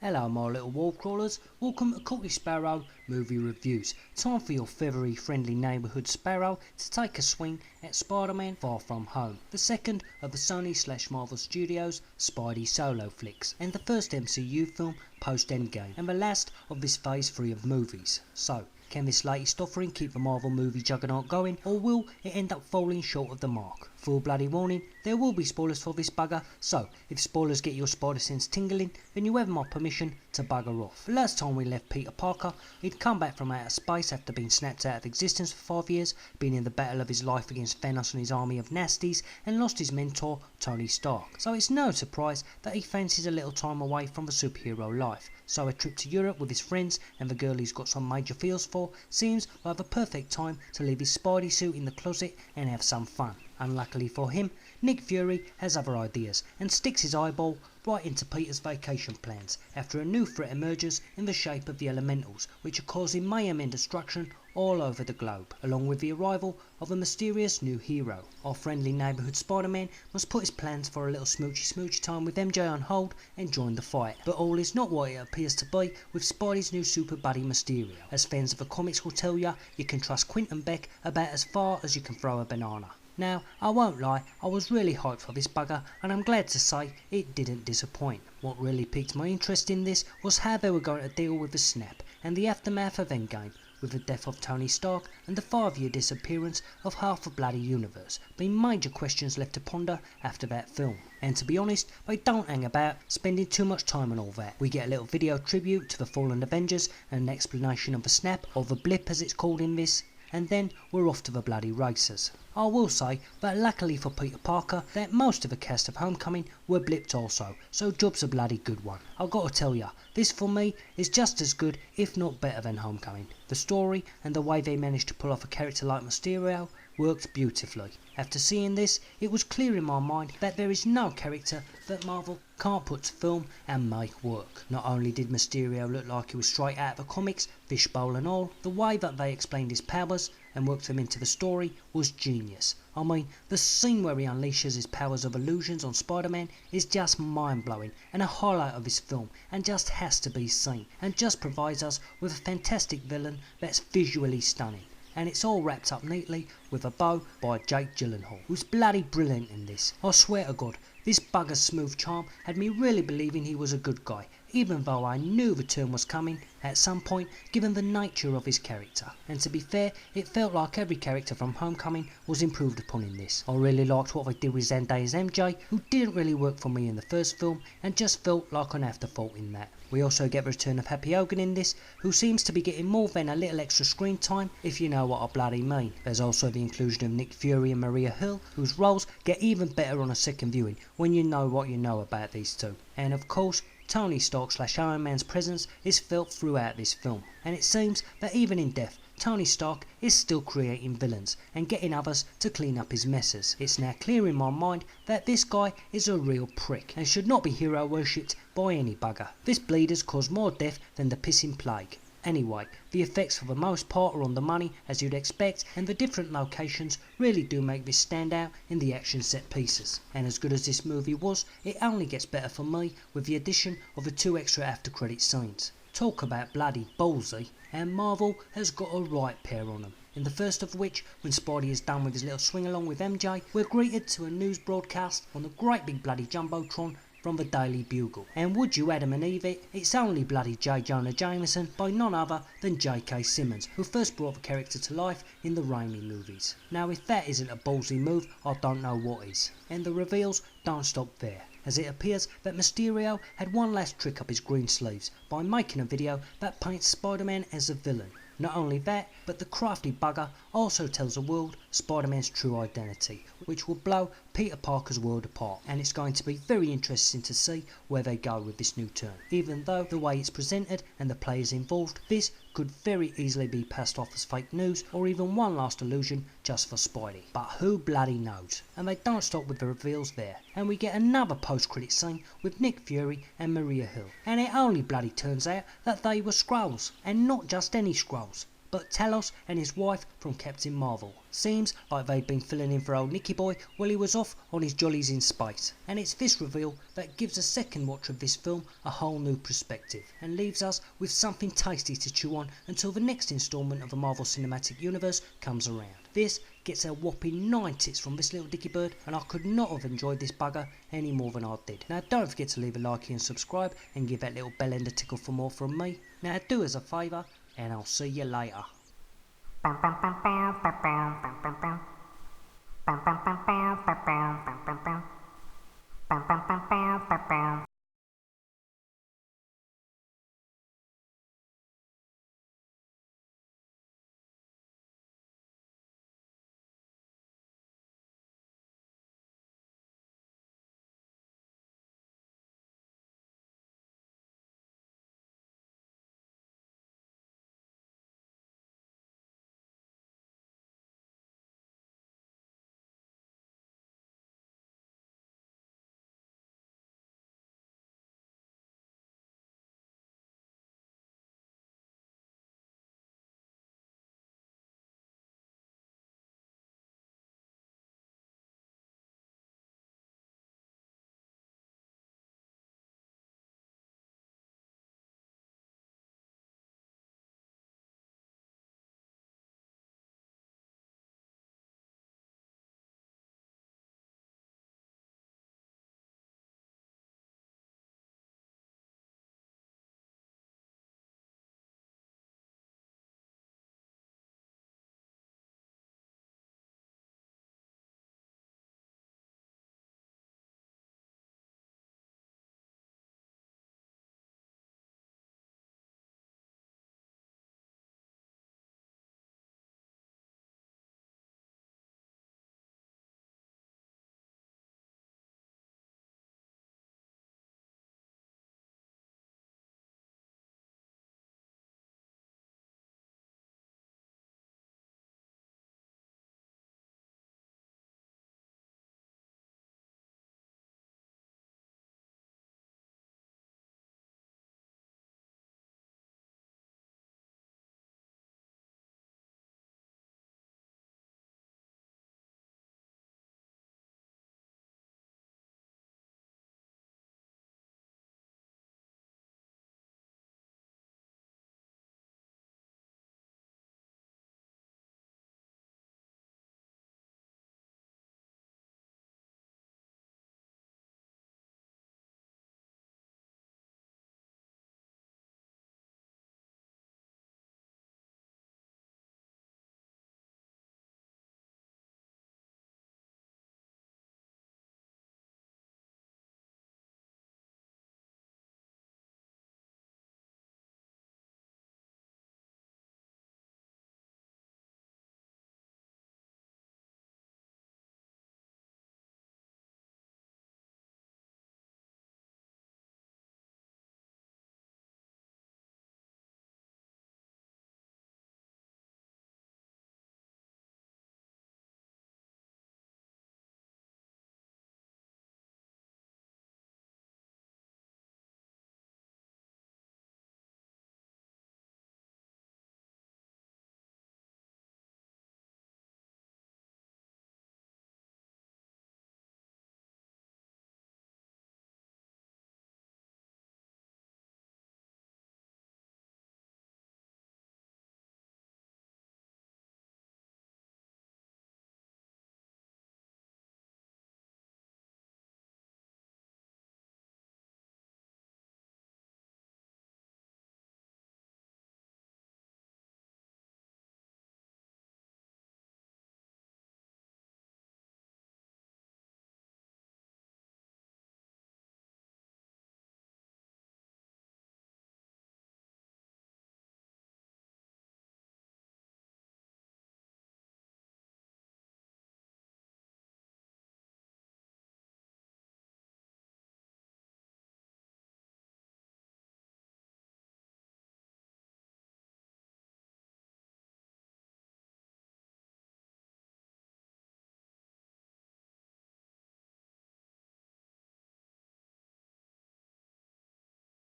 Hello my little wall crawlers, welcome to Cockney Sparrow movie reviews. Time for your feathery friendly neighbourhood sparrow to take a swing at Spider-Man Far From Home, the second of the Sony/Marvel Studios Spidey solo flicks, and the first MCU film post-Endgame, and the last of this phase 3 of movies. So, can this latest offering keep the Marvel movie juggernaut going, or will it end up falling short of the mark? Full bloody warning, there will be spoilers for this bugger, so if spoilers get your spider sense tingling, then you have my permission to bugger off. The last time we left Peter Parker, he'd come back from outer space after being snapped out of existence for 5 years, been in the battle of his life against Thanos and his army of nasties, and lost his mentor, Tony Stark. So it's no surprise that he fancies a little time away from the superhero life. So a trip to Europe with his friends and the girl he's got some major feels for seems like the perfect time to leave his Spidey suit in the closet and have some fun. Unluckily for him, Nick Fury has other ideas and sticks his eyeball right into Peter's vacation plans after a new threat emerges in the shape of the elementals, which are causing mayhem and destruction all over the globe, along with the arrival of a mysterious new hero. Our friendly neighbourhood Spider-Man must put his plans for a little smoochy time with MJ on hold and join the fight. But all is not what it appears to be with Spidey's new super buddy Mysterio. As fans of the comics will tell you, you can trust Quentin Beck about as far as you can throw a banana. Now, I won't lie, I was really hyped for this bugger, and I'm glad to say it didn't disappoint. What really piqued my interest in this was how they were going to deal with the snap and the aftermath of Endgame, with the death of Tony Stark and the 5-year disappearance of half the bloody universe being major questions left to ponder after that film. And to be honest, they don't hang about spending too much time on all that. We get a little video tribute to the fallen Avengers and an explanation of the snap, or the blip as it's called in this, and then we're off to the bloody races. I will say that luckily for Peter Parker, that most of the cast of Homecoming were blipped also, so job's a bloody good one. I've got to tell ya, this for me is just as good, if not better than Homecoming. The story and the way they managed to pull off a character like Mysterio worked beautifully. After seeing this, it was clear in my mind that there is no character that Marvel can't put to film and make work. Not only did Mysterio look like he was straight out of the comics, fishbowl and all, the way that they explained his powers and worked them into the story was genius. I mean, the scene where he unleashes his powers of illusions on Spider-Man is just mind-blowing and a highlight of this film, and just has to be seen, and just provides us with a fantastic villain that's visually stunning. And it's all wrapped up neatly with a bow by Jake Gyllenhaal, who's bloody brilliant in this. I swear to God, this bugger's smooth charm had me really believing he was a good guy, even though I knew the turn was coming at some point given the nature of his character. And to be fair, it felt like every character from Homecoming was improved upon in this. I really liked what they did with Zendaya's MJ, who didn't really work for me in the first film and just felt like an afterthought in that. We also get the return of Happy Hogan in this, who seems to be getting more than a little extra screen time, if you know what I bloody mean. There's also the inclusion of Nick Fury and Maria Hill, whose roles get even better on a second viewing when you know what you know about these two. And of course, Tony Stark/Iron Man's presence is felt throughout this film, and it seems that even in death, Tony Stark is still creating villains and getting others to clean up his messes. It's now clear in my mind that this guy is a real prick and should not be hero worshipped by any bugger. This bleeder's caused more death than the pissing plague. Anyway, the effects for the most part are on the money as you'd expect, and the different locations really do make this stand out in the action set pieces. And as good as this movie was, it only gets better for me with the addition of the 2 extra after credit scenes. Talk about bloody ballsy, and Marvel has got a right pair on them. In the first of which, when Spidey is done with his little swing along with MJ, we're greeted to a news broadcast on the great big bloody jumbotron from the Daily Bugle. And would you Adam and Eve it, it's only bloody J. Jonah Jameson by none other than J.K. Simmons, who first brought the character to life in the Reveiw movies. Now if that isn't a ballsy move, I don't know what is. And the reveals don't stop there, as it appears that Mysterio had one last trick up his green sleeves by making a video that paints Spider-Man as a villain. Not only that, but the crafty bugger also tells the world Spider-Man's true identity, which will blow Peter Parker's world apart, and it's going to be very interesting to see where they go with this new turn. Even though the way it's presented and the players involved, this could very easily be passed off as fake news or even one last illusion just for Spidey. But who bloody knows? And they don't stop with the reveals there, and we get another post-credit scene with Nick Fury and Maria Hill, and it only bloody turns out that they were Skrulls, and not just any Skrulls, but Talos and his wife from Captain Marvel. Seems like they'd been filling in for old Nicky Boy while he was off on his jollies in space. And it's this reveal that gives a second watch of this film a whole new perspective and leaves us with something tasty to chew on until the next instalment of the Marvel Cinematic Universe comes around. This gets a whopping 9 tits from this little dicky bird, and I could not have enjoyed this bugger any more than I did. Now don't forget to leave a like and subscribe and give that little bell end a tickle for more from me. Now do us a favour and I'll see you later. Bum bum bum bum bum bum bum bum bum bum bum bum bum